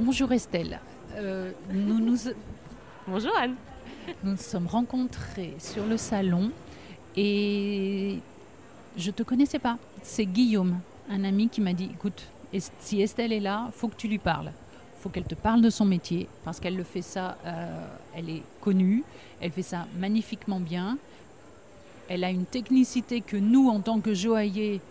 Bonjour Estelle. Nous nous Bonjour Anne. nous sommes rencontrés sur le salon et je te connaissais pas. C'est Guillaume, un ami qui m'a dit écoute, si Estelle est là, faut que tu lui parles. Faut qu'elle te parle de son métier parce qu'elle le fait ça, elle est connue, elle fait ça magnifiquement bien. Elle a une technicité que nous, en tant que joailliers,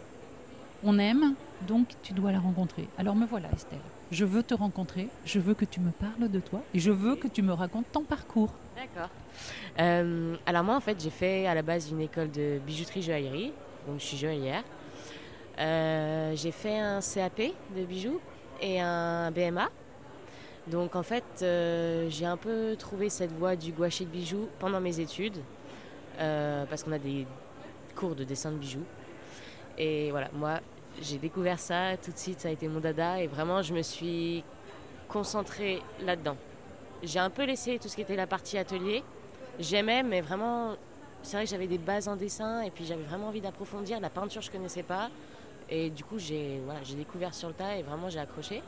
on aime, donc tu dois la rencontrer. Alors me voilà Estelle. Je veux te rencontrer, je veux que tu me parles de toi et je veux que tu me racontes ton parcours. D'accord. Alors moi en fait j'ai fait à la base une école de bijouterie joaillerie, donc je suis joaillière. J'ai fait un CAP de bijoux et un BMA. Donc en fait j'ai un peu trouvé cette voie du gouaché de bijoux pendant mes études parce qu'on a des cours de dessin de bijoux. Et voilà, moi j'ai découvert ça tout de suite, ça a été mon dada et vraiment je me suis concentrée là-dedans. J'ai un peu laissé tout ce qui était la partie atelier. J'aimais, mais vraiment, c'est vrai que j'avais des bases en dessin et puis j'avais vraiment envie d'approfondir. La peinture, je ne connaissais pas. Et du coup, j'ai découvert sur le tas et vraiment, j'ai accroché.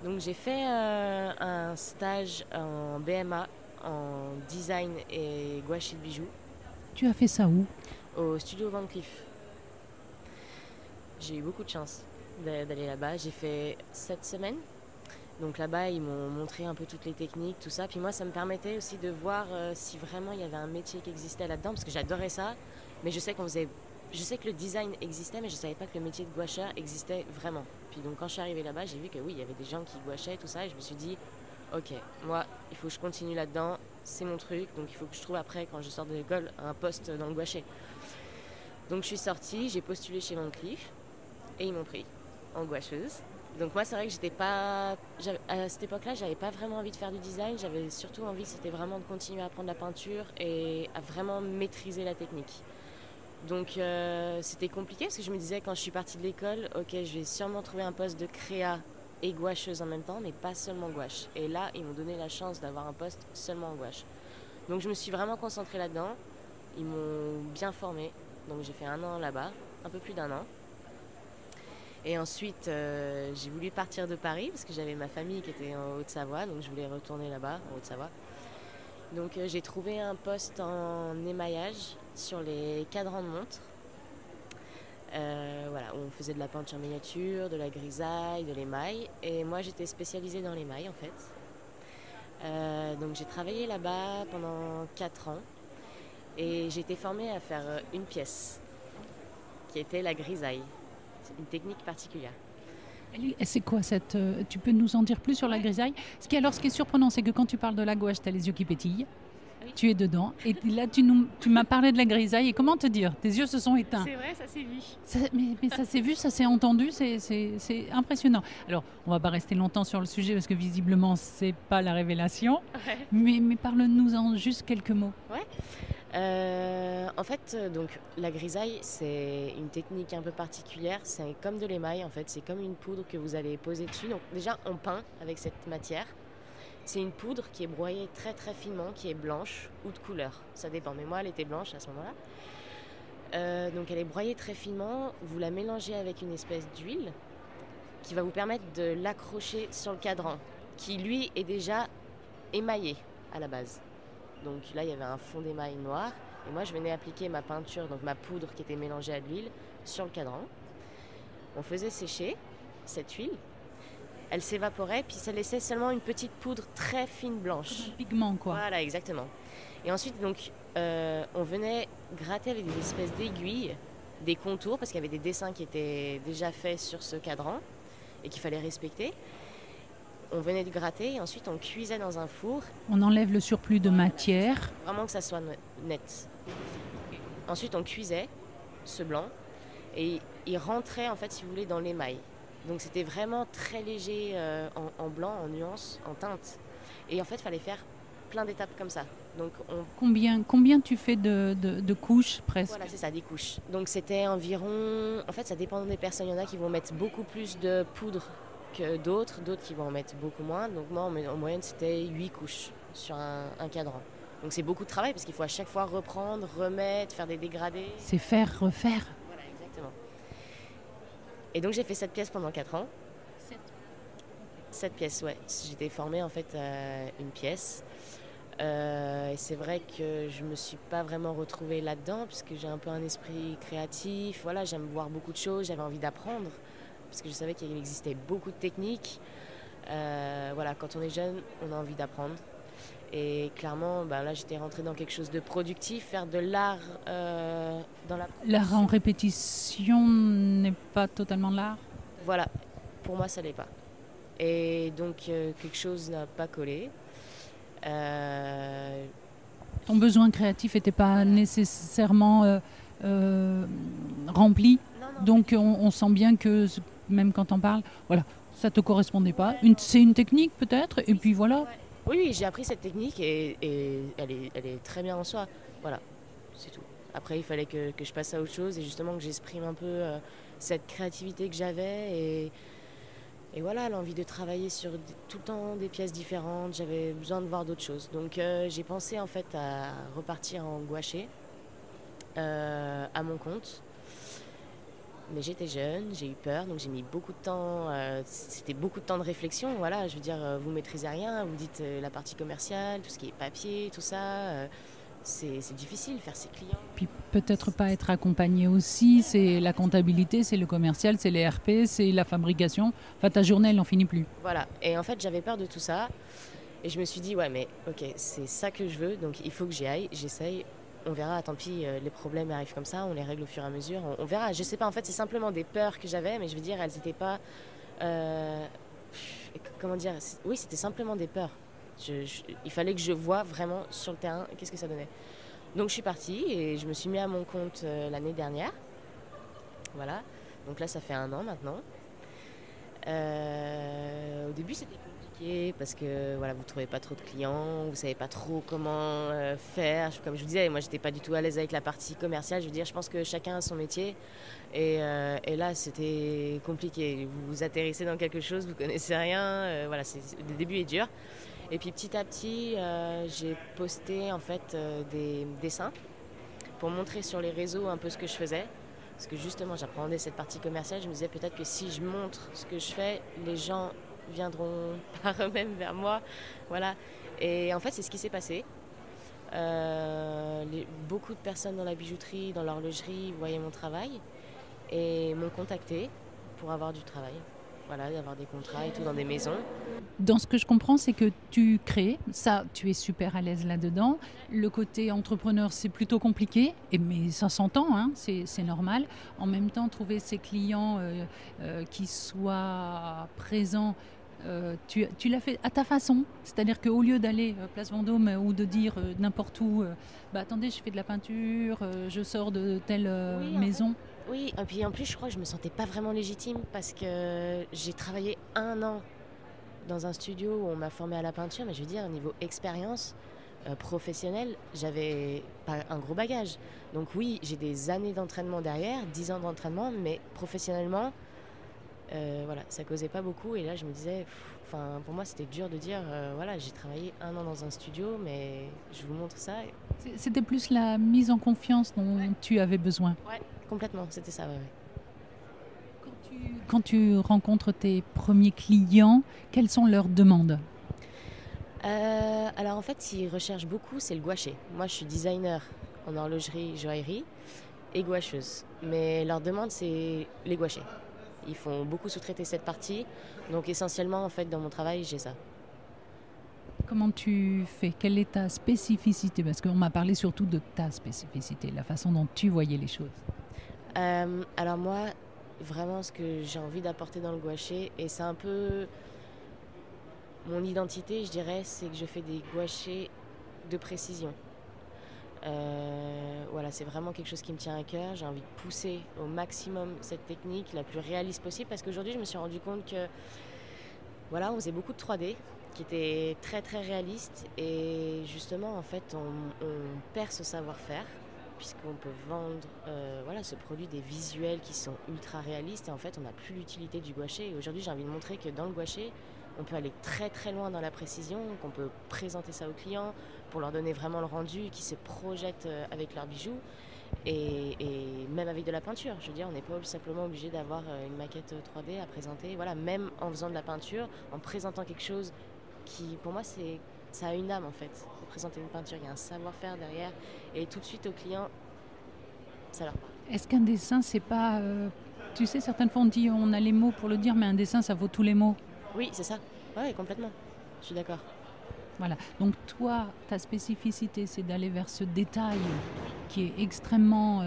Donc, j'ai fait un stage en BMA, en design et gouache de bijoux, Tu as fait ça où? au studio Van Cleef. J'ai eu beaucoup de chance d'aller là-bas. J'ai fait 7 semaines. Donc là-bas, ils m'ont montré un peu toutes les techniques, tout ça. Puis moi, ça me permettait aussi de voir si vraiment il y avait un métier qui existait là-dedans, parce que j'adorais ça. Mais je sais que le design existait, mais je ne savais pas que le métier de gouacheur existait vraiment. Puis donc quand je suis arrivée là-bas, j'ai vu que oui, il y avait des gens qui gouachaient, tout ça. Et je me suis dit, ok, moi, il faut que je continue là-dedans. C'est mon truc. Donc il faut que je trouve après, quand je sors de l'école, un poste dans le gouaché. Donc je suis sortie, j'ai postulé chez Van Cleef. Et ils m'ont pris en gouacheuse. Donc moi, c'est vrai que à cette époque-là, j'avais pas vraiment envie de faire du design. J'avais surtout envie, c'était vraiment de continuer à apprendre la peinture et à vraiment maîtriser la technique. Donc c'était compliqué parce que je me disais quand je suis partie de l'école, ok, je vais sûrement trouver un poste de créa et gouacheuse en même temps, mais pas seulement gouache. Et là, ils m'ont donné la chance d'avoir un poste seulement en gouache. Donc je me suis vraiment concentrée là-dedans. Ils m'ont bien formée. Donc j'ai fait 1 an là-bas, un peu plus d'1 an. Et ensuite, j'ai voulu partir de Paris parce que j'avais ma famille qui était en Haute-Savoie, donc je voulais retourner là-bas, en Haute-Savoie. Donc j'ai trouvé un poste en émaillage sur les cadrans de montre. Voilà, où on faisait de la peinture miniature, de la grisaille, de l'émail. Et moi, j'étais spécialisée dans l'émail, en fait. Donc j'ai travaillé là-bas pendant 4 ans. Et j'ai été formée à faire une pièce, qui était la grisaille. C'est une technique particulière. Et c'est quoi cette... tu peux nous en dire plus sur la grisaille? Ce qui est surprenant, c'est que quand tu parles de la gouache, tu as les yeux qui pétillent. Oui. Tu es dedans. Et là, tu m'as parlé de la grisaille. Et comment te dire? Tes yeux se sont éteints. C'est vrai, ça s'est vu. Mais ça s'est vu, ça s'est entendu, c'est impressionnant. Alors, on va pas rester longtemps sur le sujet parce que visiblement, c'est pas la révélation. Ouais. Mais parle-nous en juste quelques mots. Ouais. En fait, donc la grisaille, c'est une technique un peu particulière. C'est comme de l'émail, en fait. C'est comme une poudre que vous allez poser dessus. Donc déjà, on peint avec cette matière. C'est une poudre qui est broyée très très finement, qui est blanche ou de couleur. Ça dépend. Mais moi, elle était blanche à ce moment-là. Donc elle est broyée très finement. Vous la mélangez avec une espèce d'huile qui va vous permettre de l'accrocher sur le cadran, qui lui est déjà émaillé à la base. Donc là, il y avait un fond d'émail noir. Et moi, je venais appliquer ma peinture, donc ma poudre qui était mélangée à de l'huile, sur le cadran. On faisait sécher cette huile. Elle s'évaporait, puis ça laissait seulement une petite poudre très fine blanche. Un pigment, quoi. Voilà, exactement. Et ensuite, donc, on venait gratter avec des espèces d'aiguilles, des contours, parce qu'il y avait des dessins qui étaient déjà faits sur ce cadran et qu'il fallait respecter. On venait de gratter et ensuite on cuisait dans un four. On enlève le surplus de matière. Vraiment que ça soit net. Ensuite on cuisait ce blanc et il rentrait en fait si vous voulez dans l'émail. Donc c'était vraiment très léger en blanc, en nuances, en teintes. Et en fait il fallait faire plein d'étapes comme ça. Donc Combien tu fais de couches presque? Voilà, c'est ça, des couches. Donc c'était environ... En fait ça dépend des personnes. Il y en a qui vont mettre beaucoup plus de poudre que d'autres qui vont en mettre beaucoup moins. Donc moi, en moyenne, c'était 8 couches sur un cadran. Donc c'est beaucoup de travail parce qu'il faut à chaque fois reprendre, remettre, faire des dégradés. C'est faire, refaire. Voilà, exactement. Et donc j'ai fait cette pièce pendant 4 ans. 7 pièces, ouais. J'étais formée en fait à une pièce. Et c'est vrai que je me suis pas vraiment retrouvée là-dedans puisque j'ai un peu un esprit créatif. Voilà, j'aime voir beaucoup de choses, j'avais envie d'apprendre parce que je savais qu'il existait beaucoup de techniques. Voilà, quand on est jeune, on a envie d'apprendre. Et clairement, ben là, j'étais rentrée dans quelque chose de productif, faire de l'art dans la L'art en production. répétition n'est pas totalement l'art. Voilà, pour moi, ça l'est pas. Et donc, quelque chose n'a pas collé. Euh, Ton besoin créatif n'était pas voilà. nécessairement euh, rempli. Non, non, pas Donc du tout. on sent bien que même quand on parle, voilà, ça te correspondait pas. Ouais, non. C'est une technique peut-être, et Oui, puis voilà. ouais. Oui, oui, j'ai appris cette technique et elle est très bien en soi. Voilà, c'est tout. Après, il fallait que je passe à autre chose et justement que j'exprime un peu cette créativité que j'avais et voilà, l'envie de travailler sur tout le temps des pièces différentes. J'avais besoin de voir d'autres choses. Donc, j'ai pensé en fait à repartir en gouaché à mon compte. Mais j'étais jeune, j'ai eu peur, donc j'ai mis beaucoup de temps. C'était beaucoup de temps de réflexion. Voilà, je veux dire, vous maîtrisez rien, vous dites la partie commerciale, tout ce qui est papier, tout ça. C'est difficile, faire ses clients. Puis peut-être pas être accompagné aussi, c'est la comptabilité, c'est le commercial, c'est les RP, c'est la fabrication. Enfin, ta journée, elle n'en finit plus. Voilà, et en fait, j'avais peur de tout ça. Et je me suis dit, ouais, mais ok, c'est ça que je veux, donc il faut que j'y aille, j'essaye. On verra, tant pis, les problèmes arrivent comme ça, on les règle au fur et à mesure. On verra, je sais pas, en fait, c'est simplement des peurs que j'avais, mais je veux dire, elles n'étaient pas. euh, Comment dire, oui, c'était simplement des peurs. Il fallait que je voie vraiment sur le terrain qu'est-ce que ça donnait. Donc je suis partie et je me suis mis à mon compte l'année dernière. Voilà. Donc là, ça fait 1 an maintenant. Au début, c'était compliqué parce que voilà, vous trouvez pas trop de clients, vous savez pas trop comment faire. Comme je vous disais, moi, j'étais pas du tout à l'aise avec la partie commerciale. Je veux dire, je pense que chacun a son métier. Et là, c'était compliqué. Vous atterrissez dans quelque chose, vous connaissez rien. Voilà, le début est dur. Et puis petit à petit, j'ai posté en fait des dessins pour montrer sur les réseaux un peu ce que je faisais. Parce que justement, j'appréhendais cette partie commerciale. Je me disais peut-être que si je montre ce que je fais, les gens viendront par eux-mêmes vers moi. Voilà. Et en fait, c'est ce qui s'est passé. Beaucoup de personnes dans la bijouterie, dans l'horlogerie voyaient mon travail et m'ont contacté pour avoir du travail. Voilà, d'avoir des contrats et tout dans des maisons. Dans ce que je comprends, c'est que tu crées, ça, tu es super à l'aise là-dedans. Le côté entrepreneur, c'est plutôt compliqué, mais ça s'entend, hein, c'est normal. En même temps, trouver ses clients qui soient présents, tu l'as fait à ta façon. C'est-à-dire qu'au lieu d'aller place Vendôme ou de dire n'importe où, bah, attendez, je fais de la peinture, je sors de telle Oui, en fait. maison. Oui, et puis en plus, je crois que je me sentais pas vraiment légitime parce que j'ai travaillé 1 an dans un studio où on m'a formé à la peinture, mais je veux dire, au niveau expérience professionnelle, j'avais pas un gros bagage. Donc oui, j'ai des années d'entraînement derrière, 10 ans d'entraînement, mais professionnellement, voilà, ça causait pas beaucoup. Et là, je me disais, enfin, pour moi, c'était dur de dire, voilà, j'ai travaillé 1 an dans un studio, mais je vous montre ça. C'était plus la mise en confiance dont Ouais, tu avais besoin. ouais, complètement, c'était ça, ouais, ouais. Quand tu rencontres tes premiers clients, quelles sont leurs demandes? Alors en fait, ils recherchent beaucoup, c'est le gouaché. Moi, je suis designer en horlogerie, joaillerie et gouacheuse. Mais leur demande, c'est les gouachés. Ils font beaucoup sous-traiter cette partie. Donc essentiellement, en fait, dans mon travail, j'ai ça. Comment tu fais? Quelle est ta spécificité? Parce qu'on m'a parlé surtout de ta spécificité, la façon dont tu voyais les choses. Alors moi, vraiment, ce que j'ai envie d'apporter dans le gouaché, et c'est un peu mon identité, je dirais, c'est que je fais des gouachés de précision. Voilà, c'est vraiment quelque chose qui me tient à cœur. J'ai envie de pousser au maximum cette technique la plus réaliste possible parce qu'aujourd'hui, je me suis rendu compte que voilà, on faisait beaucoup de 3D qui était très très réaliste et justement, en fait, on perd ce savoir-faire puisqu'on peut vendre voilà, ce produit des visuels qui sont ultra réalistes et en fait, on n'a plus l'utilité du gouaché. Et aujourd'hui, j'ai envie de montrer que dans le gouaché, on peut aller très très loin dans la précision, qu'on peut présenter ça aux clients pour leur donner vraiment le rendu, qui se projettent avec leurs bijoux. Et même avec de la peinture, je veux dire, on n'est pas simplement obligé d'avoir une maquette 3D à présenter. Voilà, même en faisant de la peinture, en présentant quelque chose qui, pour moi, ça a une âme en fait. De présenter une peinture, il y a un savoir-faire derrière, et tout de suite au client, ça leur parle. Est-ce qu'un dessin, c'est pas... tu sais, certaines fois on dit on a les mots pour le dire, mais un dessin, ça vaut tous les mots. Oui, c'est ça. Oui, complètement. Je suis d'accord. Voilà. Donc toi, ta spécificité, c'est d'aller vers ce détail qui est extrêmement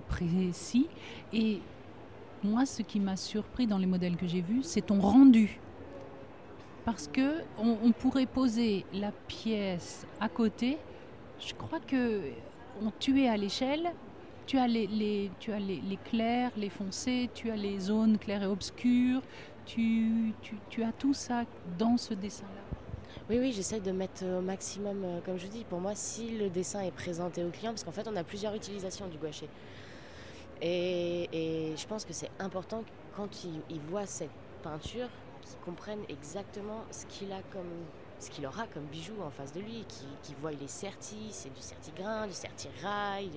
précis. Et moi, ce qui m'a surpris dans les modèles que j'ai vus, c'est ton rendu. Parce que on pourrait poser la pièce à côté. Je crois que tu es à l'échelle. Tu as les clairs, les foncés, tu as les zones claires et obscures. Tu as tout ça dans ce dessin-là. Oui, oui, j'essaie de mettre au maximum, comme je dis, pour moi, si le dessin est présenté au client, parce qu'en fait, on a plusieurs utilisations du gouache. Et je pense que c'est important que quand il voit cette peinture, qu'il comprenne exactement ce qu'il aura comme bijou en face de lui, qu'il voit les sertis, c'est du serti-grain, du serti-rail,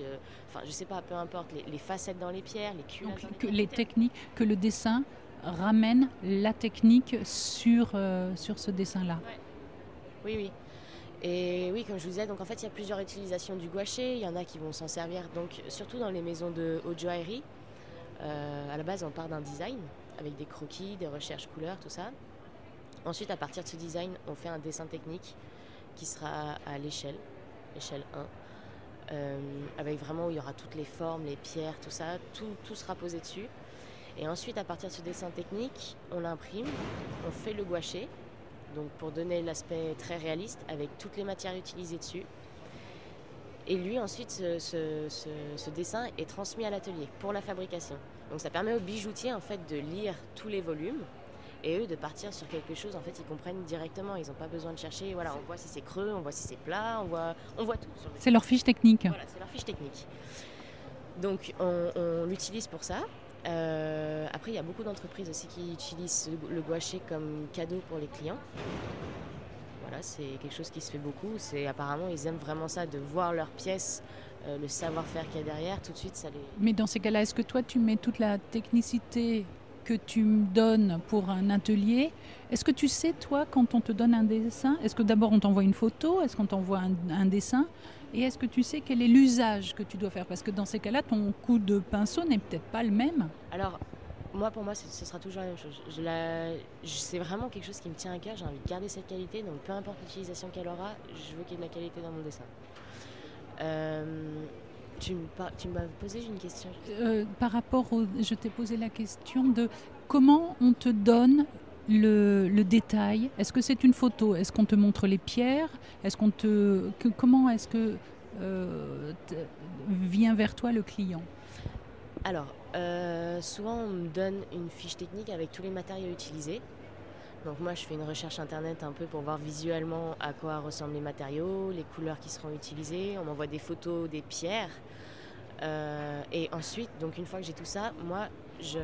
enfin je sais pas, peu importe, les facettes dans les pierres, les cuillages dans que les techniques, que le dessin ramène la technique sur ce dessin-là. Ouais. Oui, oui. Et oui, comme je vous disais, donc en fait il y a plusieurs utilisations du gouache, il y en a qui vont s'en servir, donc surtout dans les maisons de haute joaillerie. À la base on part d'un design, avec des croquis, des recherches couleurs, tout ça. Ensuite, à partir de ce design, on fait un dessin technique qui sera à l'échelle 1, avec vraiment où il y aura toutes les formes, les pierres, tout ça, tout sera posé dessus. Et ensuite, à partir de ce dessin technique, on l'imprime, on fait le gouache, donc pour donner l'aspect très réaliste, avec toutes les matières utilisées dessus. Et lui, ensuite, ce dessin est transmis à l'atelier pour la fabrication. Donc ça permet aux bijoutiers en fait, de lire tous les volumes, et eux de partir sur quelque chose, en fait ils comprennent directement, ils n'ont pas besoin de chercher, voilà, on voit si c'est creux, on voit si c'est plat, on voit tout. C'est leur fiche technique. Voilà, c'est leur fiche technique. Donc on l'utilise pour ça. Après il y a beaucoup d'entreprises aussi qui utilisent le gouache comme cadeau pour les clients. Voilà, c'est quelque chose qui se fait beaucoup, apparemment ils aiment vraiment ça, de voir leurs pièces, le savoir-faire qu'il y a derrière, tout de suite ça les... Mais dans ces cas-là, est-ce que toi tu mets toute la technicité que tu me donnes pour un atelier? Est-ce que tu sais, toi, quand on te donne un dessin, est-ce que d'abord on t'envoie une photo, est-ce qu'on t'envoie un dessin, et est-ce que tu sais quel est l'usage que tu dois faire? Parce que dans ces cas-là, ton coup de pinceau n'est peut-être pas le même. Alors, pour moi, ce sera toujours la même chose. C'est vraiment quelque chose qui me tient à cœur, j'ai envie de garder cette qualité, donc peu importe l'utilisation qu'elle aura, je veux qu'il y ait de la qualité dans mon dessin. Tu m'as posé une question. Par rapport je t'ai posé la question de comment on te donne le détail. Est-ce que c'est une photo? Est-ce qu'on te montre les pierres? Comment est-ce que vient vers toi le client? Alors, souvent on me donne une fiche technique avec tous les matériaux utilisés. Donc moi je fais une recherche internet un peu pour voir visuellement à quoi ressemblent les matériaux, les couleurs qui seront utilisées. On m'envoie des photos des pierres. Et ensuite, donc une fois que j'ai tout ça, moi je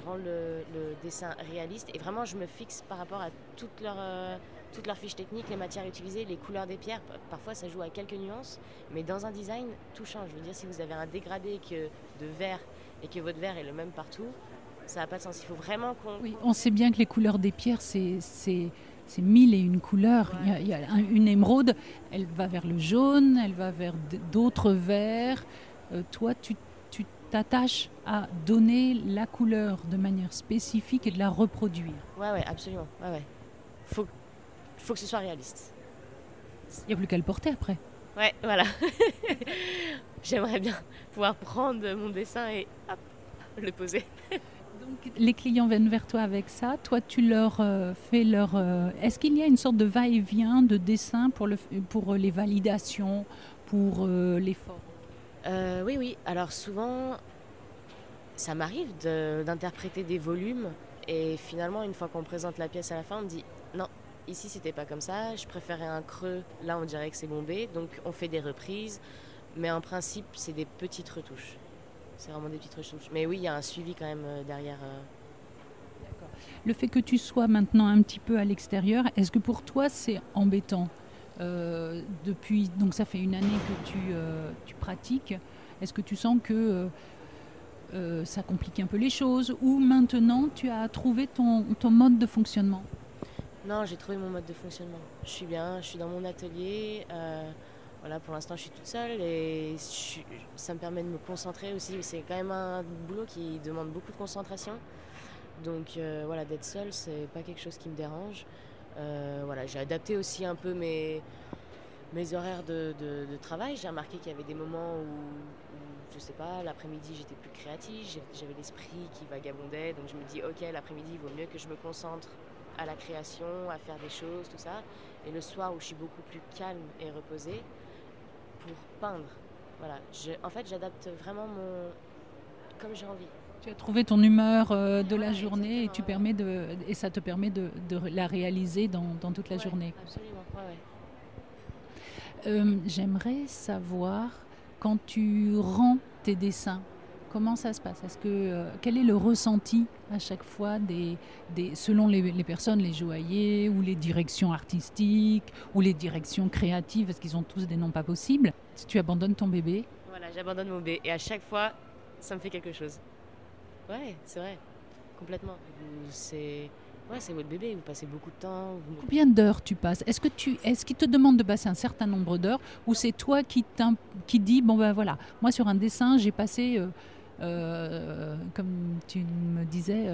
rends le dessin réaliste et vraiment je me fixe par rapport à toute leur fiche technique, les matières utilisées, les couleurs des pierres. Parfois ça joue à quelques nuances, mais dans un design tout change. Je veux dire, si vous avez un dégradé de vert et que votre vert est le même partout, ça n'a pas de sens. Il faut vraiment qu'on... Oui, on sait bien que les couleurs des pierres, c'est 1001 couleurs. Ouais. Il y a une émeraude, elle va vers le jaune, elle va vers d'autres verts. Toi, tu t'attaches à donner la couleur de manière spécifique et de la reproduire. Ouais, absolument. Ouais. Faut que ce soit réaliste. Il n'y a plus qu'à le porter après. Ouais, voilà. J'aimerais bien pouvoir prendre mon dessin et hop, le poser. Donc, les clients viennent vers toi avec ça. Toi, tu leur fais leur... Est-ce qu'il y a une sorte de va-et-vient de dessin pour les validations, pour les formes? Oui. Alors souvent, ça m'arrive d'interpréter des volumes et finalement, une fois qu'on présente la pièce à la fin, on me dit non, ici c'était pas comme ça, je préférais un creux, là on dirait que c'est bombé, donc on fait des reprises, mais en principe, c'est des petites retouches. C'est vraiment des petites retouches. Mais oui, il y a un suivi quand même derrière. Le fait que tu sois maintenant un petit peu à l'extérieur, est-ce que pour toi c'est embêtant depuis, donc ça fait une année que tu pratiques. Est-ce que tu sens que ça complique un peu les choses ou maintenant tu as trouvé ton mode de fonctionnement? Non, j'ai trouvé mon mode de fonctionnement. Je suis bien, je suis dans mon atelier. Voilà, pour l'instant, je suis toute seule et ça me permet de me concentrer aussi. C'est quand même un boulot qui demande beaucoup de concentration. Donc voilà, d'être seule, c'est pas quelque chose qui me dérange. Voilà, j'ai adapté aussi un peu mes horaires de travail. J'ai remarqué qu'il y avait des moments où, je sais pas, l'après-midi j'étais plus créative, j'avais l'esprit qui vagabondait. Donc je me dis, ok, l'après-midi, il vaut mieux que je me concentre à la création, à faire des choses, tout ça. Et le soir où je suis beaucoup plus calme et reposée pour peindre. Voilà, en fait, j'adapte vraiment comme j'ai envie. Tu as trouvé ton humeur de la journée et, Exactement, et ça te permet de la réaliser dans toute la journée. Absolument, ouais. J'aimerais savoir, quand tu rends tes dessins, comment ça se passe? Quel est le ressenti à chaque fois selon les personnes, les joailliers ou les directions artistiques ou les directions créatives, parce qu'ils ont tous des noms pas possibles. Si tu abandonnes ton bébé. Voilà, j'abandonne mon bébé et à chaque fois, ça me fait quelque chose. Ouais, c'est vrai, complètement. C'est votre bébé, vous passez beaucoup de temps. Combien d'heures tu passes? Est-ce qu'il te demande de passer un certain nombre d'heures ou c'est toi qui dis, bon ben voilà, moi sur un dessin, j'ai passé, comme tu me disais,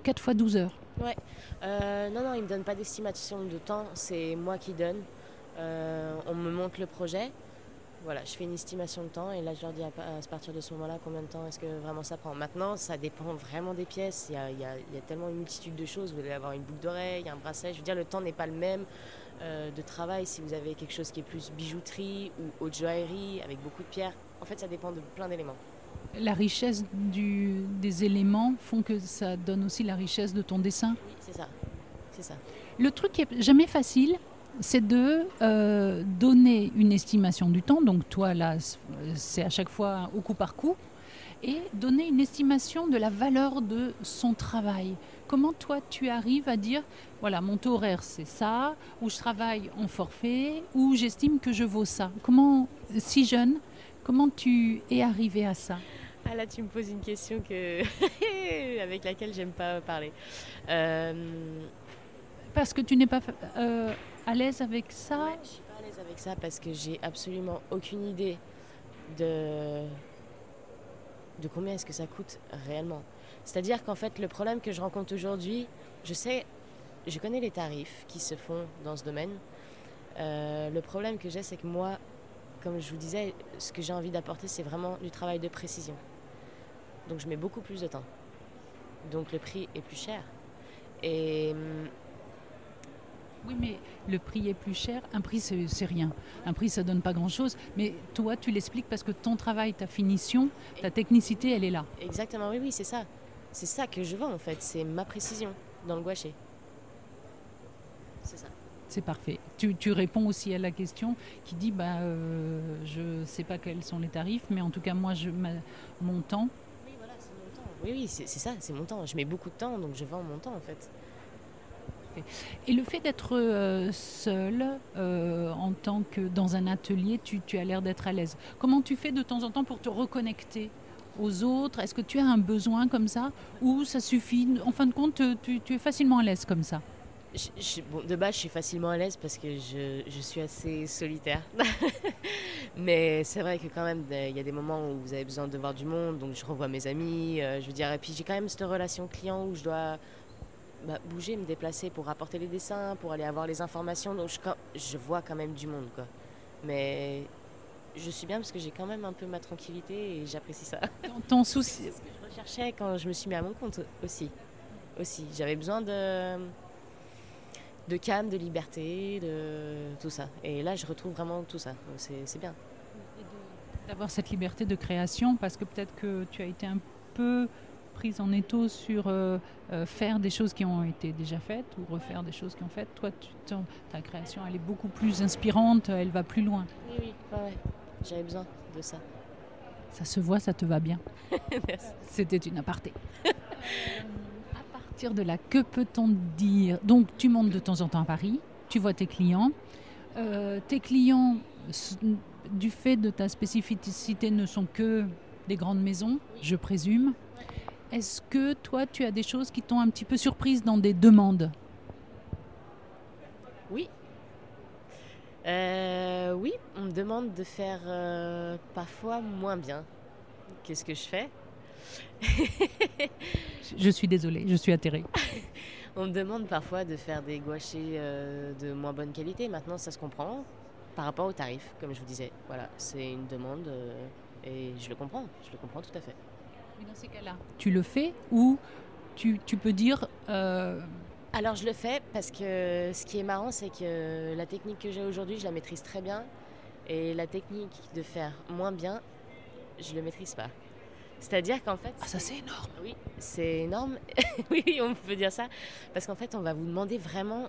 4 fois 12 heures? Ouais, non, il me donne pas d'estimation de temps, c'est moi qui donne. On me montre le projet. Voilà, je fais une estimation de temps et là je leur dis à partir de ce moment-là combien de temps est-ce que vraiment ça prend. Maintenant, ça dépend vraiment des pièces. Il y a tellement une multitude de choses. Vous allez avoir une boucle d'oreille, un bracelet. Je veux dire, le temps n'est pas le même de travail si vous avez quelque chose qui est plus bijouterie ou haute joaillerie avec beaucoup de pierres. En fait, ça dépend de plein d'éléments. La richesse des éléments font que ça donne aussi la richesse de ton dessin. Oui, c'est ça. C'est ça. Le truc qui est jamais facile, c'est de donner une estimation du temps. Donc toi, là, c'est à chaque fois au coup par coup. Et donner une estimation de la valeur de son travail. Comment toi, tu arrives à dire, voilà, mon taux horaire, c'est ça, ou je travaille en forfait, ou j'estime que je vaux ça. Comment, si jeune, comment tu es arrivé à ça? Ah là, tu me poses une question avec laquelle j'aime pas parler. Parce que tu n'es pas à l'aise avec ça? Ouais, je suis pas à l'aise avec ça parce que j'ai absolument aucune idée de combien est-ce que ça coûte réellement. C'est-à-dire qu'en fait, le problème que je rencontre aujourd'hui, je connais les tarifs qui se font dans ce domaine. Le problème que j'ai, c'est que moi, comme je vous disais, ce que j'ai envie d'apporter, c'est vraiment du travail de précision. Donc je mets beaucoup plus de temps. Donc le prix est plus cher. Et oui, mais le prix est plus cher. Un prix, c'est rien. Un prix, ça donne pas grand-chose. Mais toi, tu l'expliques parce que ton travail, ta finition, ta technicité, elle est là. Exactement, oui, c'est ça. C'est ça que je vends, en fait. C'est ma précision dans le gouaché. C'est ça. C'est parfait. Tu réponds aussi à la question qui dit, je sais pas quels sont les tarifs, mais en tout cas, moi, mon temps. Oui, voilà, c'est mon temps. Oui, c'est ça, c'est mon temps. Je mets beaucoup de temps, donc je vends mon temps, en fait. Et le fait d'être seule en tant que dans un atelier, tu as l'air d'être à l'aise. Comment tu fais de temps en temps pour te reconnecter aux autres? Est-ce que tu as un besoin comme ça ou ça suffit? En fin de compte, tu es facilement à l'aise comme ça? De base, je suis facilement à l'aise parce que je suis assez solitaire. Mais c'est vrai que quand même, il y a des moments où vous avez besoin de voir du monde, donc je revois mes amis. Je veux dire, et puis j'ai quand même cette relation client où je dois bouger, me déplacer pour rapporter les dessins, pour aller avoir les informations. Donc je vois quand même du monde, quoi. Mais je suis bien parce que j'ai quand même un peu ma tranquillité et j'apprécie ça. Ton souci. C'est ce que je recherchais quand je me suis mis à mon compte aussi. J'avais besoin de calme, de liberté, de tout ça. Et là, je retrouve vraiment tout ça. C'est bien. D'avoir cette liberté de création, parce que peut-être que tu as été un peu prise en étau sur faire des choses qui ont été déjà faites ou refaire des choses qui ont faites. Toi, ta création, elle est beaucoup plus inspirante, elle va plus loin. Oui, ouais. J'avais besoin de ça. Ça se voit, ça te va bien. Merci. C'était une aparté. À partir de là, que peut-on dire? Donc, tu montes de temps en temps à Paris, tu vois tes clients. Tes clients, du fait de ta spécificité, ne sont que des grandes maisons, je présume. Est-ce que toi, tu as des choses qui t'ont un petit peu surprise dans des demandes? Oui. Oui, on me demande de faire parfois moins bien. Qu'est-ce que je fais? Je suis désolée, je suis atterrée. On me demande parfois de faire des gouachés de moins bonne qualité. Maintenant, ça se comprend par rapport au tarif, comme je vous disais. Voilà, c'est une demande et je le comprends tout à fait. Mais dans ces cas-là, tu le fais ou tu peux dire Alors je le fais parce que ce qui est marrant, c'est que la technique que j'ai aujourd'hui, je la maîtrise très bien. Et la technique de faire moins bien, je ne le maîtrise pas. C'est-à-dire qu'en fait... ah, ça c'est énorme. Oui, c'est énorme. Oui, on peut dire ça. Parce qu'en fait, on va vous demander vraiment,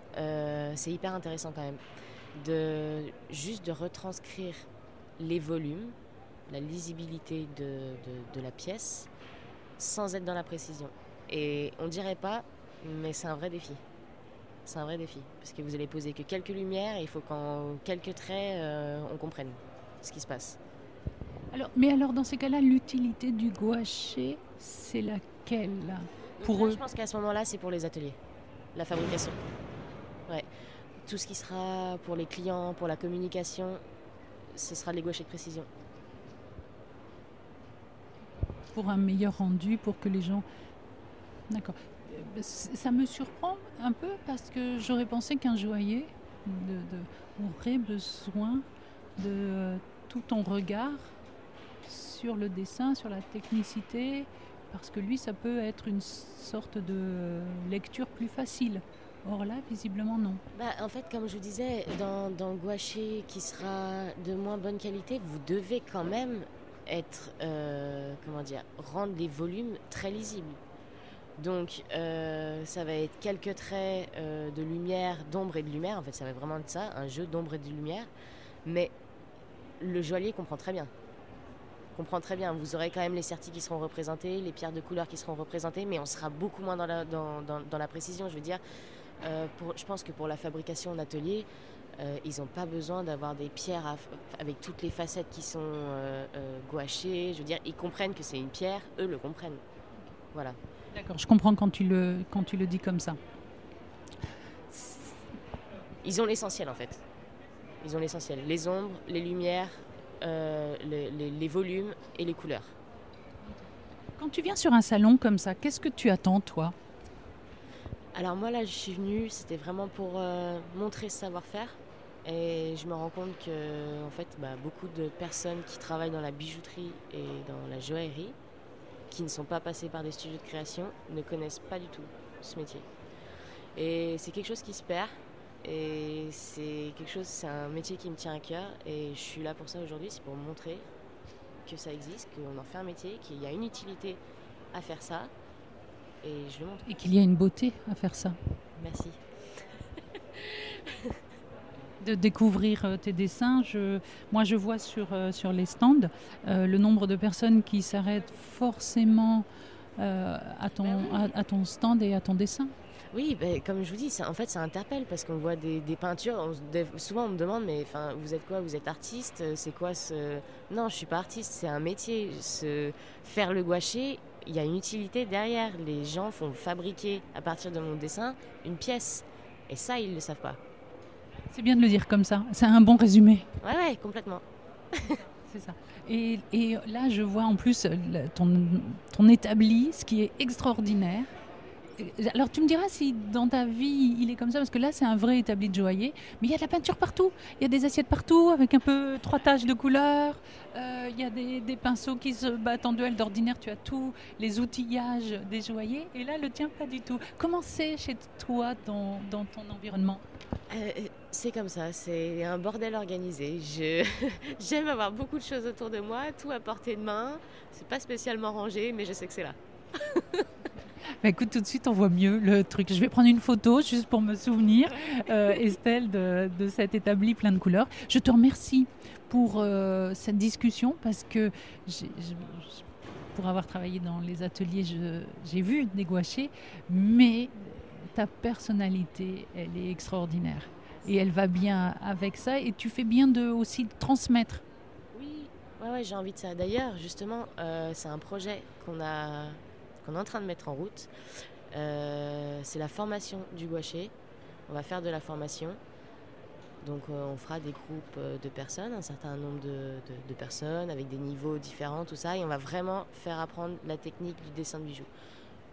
c'est hyper intéressant quand même, juste de retranscrire les volumes, la lisibilité de la pièce, sans être dans la précision. Et on dirait pas, mais c'est un vrai défi. C'est un vrai défi. Parce que vous allez poser que quelques lumières et il faut qu'en quelques traits, on comprenne ce qui se passe. Mais alors, dans ces cas-là, l'utilité du gouaché, c'est laquelle pour eux? Je pense qu'à ce moment-là, c'est pour les ateliers, la fabrication. Ouais. Tout ce qui sera pour les clients, pour la communication, ce sera les gouachés de précision. Pour un meilleur rendu, pour que les gens... D'accord. Ça me surprend un peu parce que j'aurais pensé qu'un joaillier aurait besoin de tout ton regard sur le dessin, sur la technicité, parce que lui, ça peut être une sorte de lecture plus facile. Or là, visiblement, non. En fait, comme je vous disais, dans le gouaché qui sera de moins bonne qualité, vous devez quand même être, rendre les volumes très lisibles. Donc, ça va être quelques traits de lumière, d'ombre et de lumière. En fait, ça va vraiment être ça, un jeu d'ombre et de lumière. Mais le joaillier comprend très bien. Vous aurez quand même les sertis qui seront représentés, les pierres de couleur qui seront représentées, mais on sera beaucoup moins dans la précision. Je veux dire, je pense que pour la fabrication en atelier, ils n'ont pas besoin d'avoir des pierres avec toutes les facettes qui sont gouachées. Je veux dire, ils comprennent que c'est une pierre, eux le comprennent. Voilà. D'accord, je comprends quand tu le dis comme ça. Ils ont l'essentiel en fait. Ils ont l'essentiel. Les ombres, les lumières, les volumes et les couleurs. Quand tu viens sur un salon comme ça, qu'est-ce que tu attends, toi? Alors moi là, je suis venue, c'était vraiment pour montrer ce savoir-faire. Et je me rends compte que en fait, beaucoup de personnes qui travaillent dans la bijouterie et dans la joaillerie, qui ne sont pas passées par des studios de création, ne connaissent pas du tout ce métier. Et c'est quelque chose qui se perd. Et c'est un métier qui me tient à cœur et je suis là pour ça aujourd'hui, c'est pour montrer que ça existe, qu'on en fait un métier, qu'il y a une utilité à faire ça et je le montre. Et qu'il y a une beauté à faire ça. Merci. De découvrir tes dessins, moi je vois sur les stands le nombre de personnes qui s'arrêtent forcément à ton stand et à ton dessin. Oui, comme je vous dis, en fait ça interpelle parce qu'on voit des peintures, souvent on me demande mais vous êtes quoi? Vous êtes artiste? C'est quoi ce... Non, je suis pas artiste, c'est un métier. Faire le gouaché, il y a une utilité derrière. Les gens font fabriquer à partir de mon dessin une pièce et ça ils le savent pas. C'est bien de le dire comme ça, c'est un bon résumé. Ouais, complètement. C'est ça. Et là je vois en plus ton établi, ce qui est extraordinaire. Alors tu me diras si dans ta vie il est comme ça, parce que là c'est un vrai établi de joaillier, mais il y a de la peinture partout, il y a des assiettes partout avec un peu 3 taches de couleur, il y a des pinceaux qui se battent en duel. D'ordinaire tu as tous les outillages des joailliers et là le tien pas du tout. Comment c'est chez toi dans ton environnement? C'est comme ça, c'est un bordel organisé. J'aime avoir beaucoup de choses autour de moi, tout à portée de main. C'est pas spécialement rangé, mais je sais que c'est là. Écoute, tout de suite on voit mieux le truc. Je vais prendre une photo juste pour me souvenir, Estelle, de cet établi plein de couleurs. Je te remercie pour cette discussion parce que pour avoir travaillé dans les ateliers, j'ai vu des gouachés, mais ta personnalité, elle est extraordinaire. et elle va bien avec ça. Et tu fais bien de aussi transmettre. Oui, ouais, j'ai envie de ça. D'ailleurs, justement, c'est un projet qu'on est en train de mettre en route. C'est la formation du gouaché. On va faire de la formation. Donc on fera des groupes de personnes, un certain nombre de personnes avec des niveaux différents, tout ça. Et on va vraiment faire apprendre la technique du dessin de bijoux.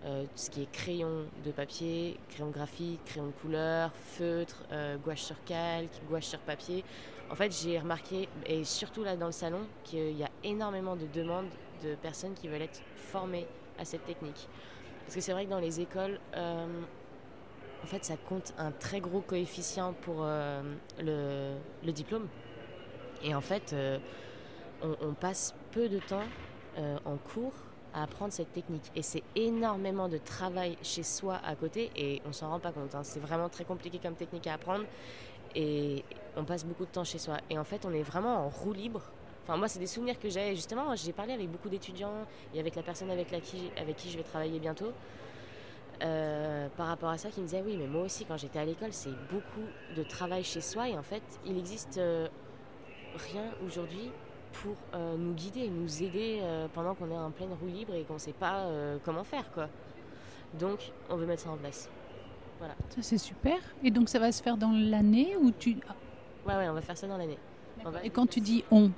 Tout ce qui est crayon de papier, crayon graphique, crayon de couleur, feutre, gouache sur calque, gouache sur papier. En fait, j'ai remarqué, et surtout là dans le salon, qu'il y a énormément de demandes de personnes qui veulent être formées à cette technique. Parce que c'est vrai que dans les écoles, en fait, ça compte un très gros coefficient pour le diplôme. Et en fait, on passe peu de temps en cours à apprendre cette technique. Et c'est énormément de travail chez soi à côté et on s'en rend pas compte. C'est vraiment très compliqué comme technique à apprendre et on passe beaucoup de temps chez soi. Et en fait, on est vraiment en roue libre. Enfin, moi, c'est des souvenirs que j'ai. Justement, j'ai parlé avec beaucoup d'étudiants et avec la personne avec qui je vais travailler bientôt. Par rapport à ça, qui me disait oui, mais moi aussi, quand j'étais à l'école, c'est beaucoup de travail chez soi. Et en fait, il n'existe rien aujourd'hui pour nous guider, nous aider pendant qu'on est en pleine roue libre et qu'on ne sait pas comment faire, quoi. Donc, on veut mettre ça en place. Voilà. Ça, c'est super. Et donc, ça va se faire dans l'année ou tu... Ouais, on va faire ça dans l'année. Et quand tu dis on?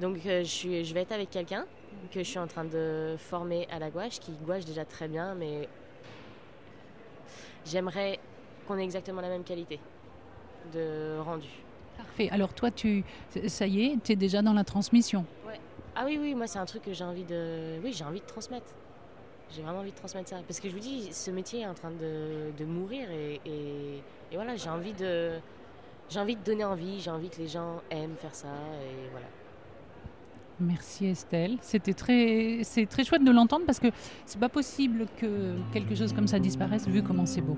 Donc, je vais être avec quelqu'un que je suis en train de former à la gouache, qui gouache déjà très bien, mais j'aimerais qu'on ait exactement la même qualité de rendu. Parfait. Alors toi, ça y est, tu es déjà dans la transmission. Ouais. Ah oui, moi c'est un truc que j'ai envie de transmettre. J'ai vraiment envie de transmettre ça. Parce que je vous dis, ce métier est en train de mourir et voilà, j'ai envie de donner envie, j'ai envie que les gens aiment faire ça et voilà. Merci Estelle. C'est très chouette de l'entendre parce que c'est pas possible que quelque chose comme ça disparaisse vu comment c'est beau.